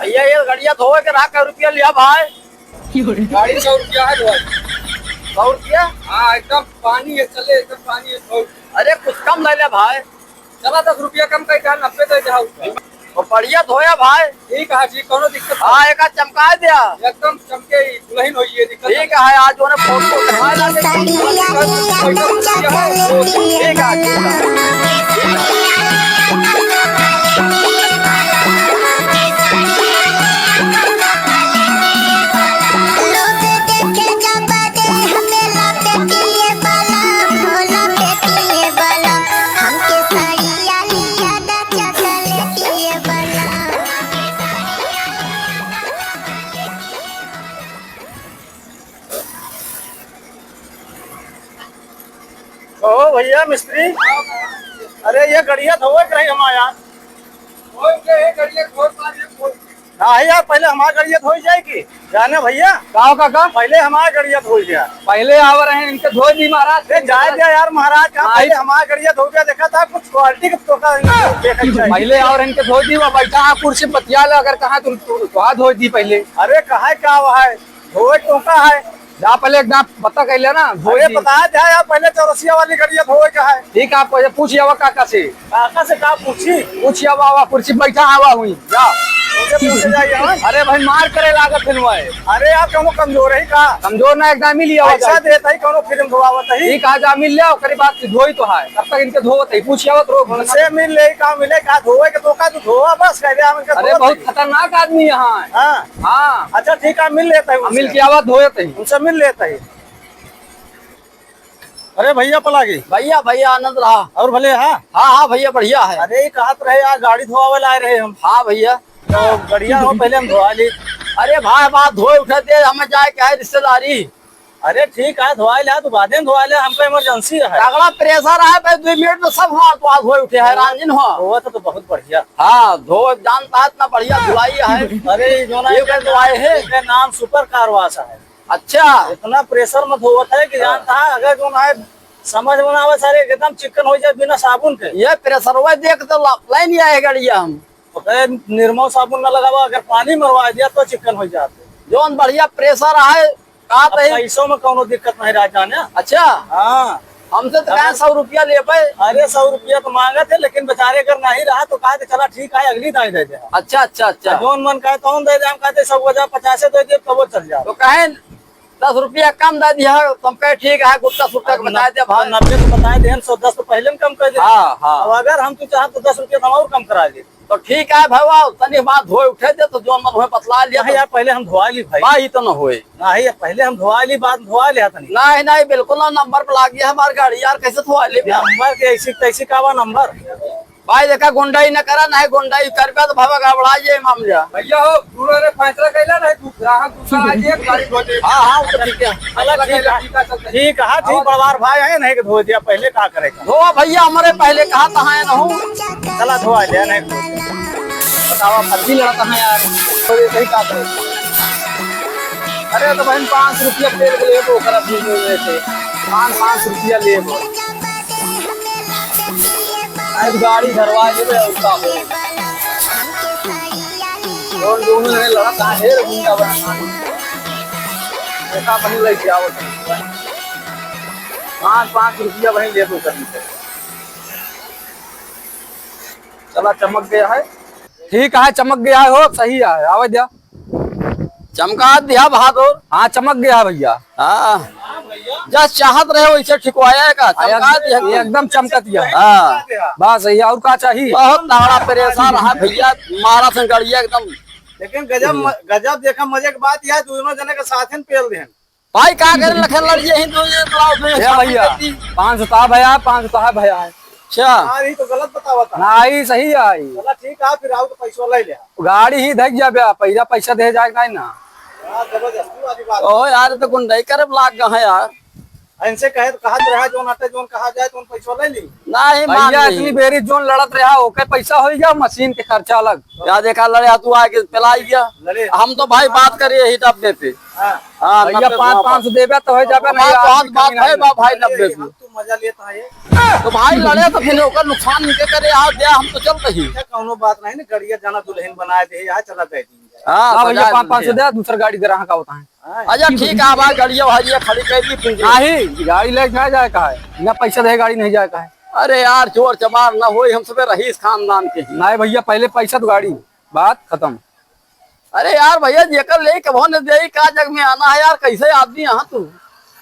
भैया ये गड़िया धोए के रहा रुपया लिया भाई। गाड़ी 100 रुपया है भाई। 100 रुपया? हाँ एकदम पानी है, चले एकदम पानी है 100। अरे कुछ कम ले ले भाई। चला 10 रुपया कम कर 90 दे जाओ। और बढ़िया धोया भाई। ठीक है जी, कोनो दिक्कत हाँ एक आध चमका दिया एकदम चमके ही दुल्हन हो ये दिक्कत। ठीक है आज जो है फोटो ठीक है। ओ भैया मिस्त्री, अरे ये गड़िया धोए के रही हमारे यहाँ। हाँ यार पहले हमारी गड़िया धोई जाएगी जाने भैया। काओ काका पहले हमारी गड़िया धोई गया। पहले आ रहे हैं इनके धो दी महाराज। जाए दिया यार महाराज का पहले हमारी गड़िया धो गया। देखा था कुछ क्वालिटी का पहले और इनके धो दी वो बैठा है कुर्सी पतिया लो अगर कहा तुम धो दी पहले। अरे कहा क्या हुआ है धोए टोका है जा पहले एकदम पता कर लेना धोए बताया जाए यार पहले चौरसिया वाली गड़िया धोए का है। ठीक है आप पूछिए वो काका से कहा पूछी पूछिए वो कुर्सी बैठा हवा हुई जा जाइए। अरे भाई मार करे लागत फिल्म है। अरे आप क्यों कमजोर है का कमजोर ना एकदम ही लिया पैसा देता ही कौन फिल्म धोआवत है। ठीक है जा मिल लिया ओकरे बाद धोई तो है तब तक इनके धोवत है पूछिए उनसे मिल ले का मिले का धोए के तो का तू धोआ बस कह दे हम। अरे बहुत खतरनाक आदमी यहाँ है। हाँ हाँ अच्छा ठीक है मिल लेता है मिल के आवाज धोते हैं उनसे मिल लेता है। अरे भैया पलागी भैया भैया आनंद रहा और भले हाँ हाँ भैया बढ़िया है। अरे कहा रहे यार गाड़ी धोआवे लाए रहे हम। हाँ भैया तो बढ़िया हो पहले हम धोआ ली। अरे भाई बात धोए उठे दे हमें जाए क्या है रिश्तेदारी। अरे ठीक है धोआ लिया तो बाद में धोआ लिया हमको इमरजेंसी है। तगड़ा प्रेशर है भाई 2 मिनट में सब हुआ तो धोए उठे है रांजिन हुआ धोआ तो बहुत बढ़िया। हाँ धो जानता है इतना बढ़िया धुलाई है। अरे जो ना धोआए है नाम सुपर कार वाश है। अच्छा इतना प्रेशर में धोवत है कि जानता है अगर जो ना समझ में आवे सारे एकदम चिकन हो जाए बिना साबुन के। ये प्रेशर हुआ देख तो लाइन आए गड़िया हम निर्मल साबुन न लगावा अगर पानी मरवा दिया तो चिकन हो जाते। जो बढ़िया प्रेशर है पैसों में कोनो दिक्कत नहीं राजा ने। अच्छा हाँ हमसे तो कहा 100 रुपया ले पाए। अरे 100 रुपया तो मांगे थे लेकिन बेचारे अगर नहीं रहा तो कहा चला ठीक है अगली दाई दे दे। अच्छा अच्छा अच्छा जोन मन कहे तो दे दे हम कहते 100 दे दे तो वो चल जाए। तो कहे 10 रुपया कम दे दिया तुम कहे ठीक है गुप्ता सुट्टा बता दे भाई 90 तो बताए दे 110 तो पहले में कम कर दे। हाँ हाँ अगर हम तो चाह तो 10 रुपया और कम करा दे तो ठीक है भाई तनी बात धोए उठे दे तो जो मन बतला लिया यार पहले हम धोआ ली भाई भाई तो न हुए नहीं पहले हम धोआ ली बात धोआ लिया था नहीं नहीं बिल्कुल ना नंबर पर लग गया हमारी गाड़ी यार कैसे धोआ ले नंबर के ऐसी तैसी का नंबर भाई देखा गुंडाई न करा नहीं गुंडाई कर तो भाई गड़बड़ा जाए मामला भैया हो पूरा फैसला कैला नहीं तू ग्राहक दूसरा आ जाए गाड़ी धो दे। हाँ हाँ तो ठीक है ठीक है ठीक परिवार भाई है नहीं धो दिया पहले क्या करेगा धो भैया हमारे पहले कहा था है न हूँ चला धोआ लिया नहीं बतावा फर्जी लड़का है यार सही का करे। अरे तो बहन 5 रुपया तेल ले वो कर से 5 रुपया ले वो आज गाड़ी धरवा देवे उसका हो और दोनों ने लड़ा का ढेर गुंडा बना ऐसा बनी लग जाओ 5 रुपया वहीं ले दो करनी से। चला चमक गया है ठीक है चमक गया है हो सही है आवाज दिया चमका दिया बहादुर। हाँ चमक गया भैया। हाँ जस चाहत रहे वैसे ठिकवाया का चमका दिया एकदम चमका दिया। हाँ बस सही और का चाहिए बहुत तगड़ा परेशान रहा भैया मारा से गड़िया एकदम। लेकिन गजब देखा मजे की बात यह दोनों जने के साथ ही पेल दे भाई क्या करे लखन लड़िए ही दो भैया 500 भैया 500 भैया है। अच्छा ही तो गलत बतावा था नहीं सही आई चला ठीक है फिर आओ तो पैसा ले लिया गाड़ी ही धक जा पैसा दे जाए नहीं ना। जबरदस्ती वाली बात ओ यार तो गुंडाई करे लाग गए है यार इनसे कहे तो कहा रहा जोन आटे जोन कहा जाए तो पैसा ले ली नहीं मान भैया इतनी बेरी जोन लड़त रहा ओके पैसा हो गया मशीन के खर्चा अलग क्या देखा लड़े तू आके पिलाई गया लड़े हम तो भाई बात करिए ही डब्बे पे। हाँ भैया 500 देवे तो हो जाबे नहीं बहुत बात है भाई 90 हम तो मजा लेता है तो भाई लड़े तो फिर ओकर नुकसान के करे आ गया हम तो चल रही कोनो बात नहीं ना गड़िया जाना दुल्हन बनाए दे यहाँ चला दे हाँ भैया 500 दे, दूसरा गाड़ी दे रहा का होता है। अच्छा ठीक है, भाई गाड़िया भाजिया खड़ी कर दी तुम। नहीं गाड़ी लेके ना जाए का है, ना पैसा दे गाड़ी नहीं जाए का है। अरे यार चोर चमार ना हो, हम सब रईस खानदान के ही। नहीं भैया पहले पैसा तो गाड़ी, बात खत्म। अरे यार भैया जेकर ले कभो न दे का जग में आना है यार, कैसे आदमी यहाँ तू।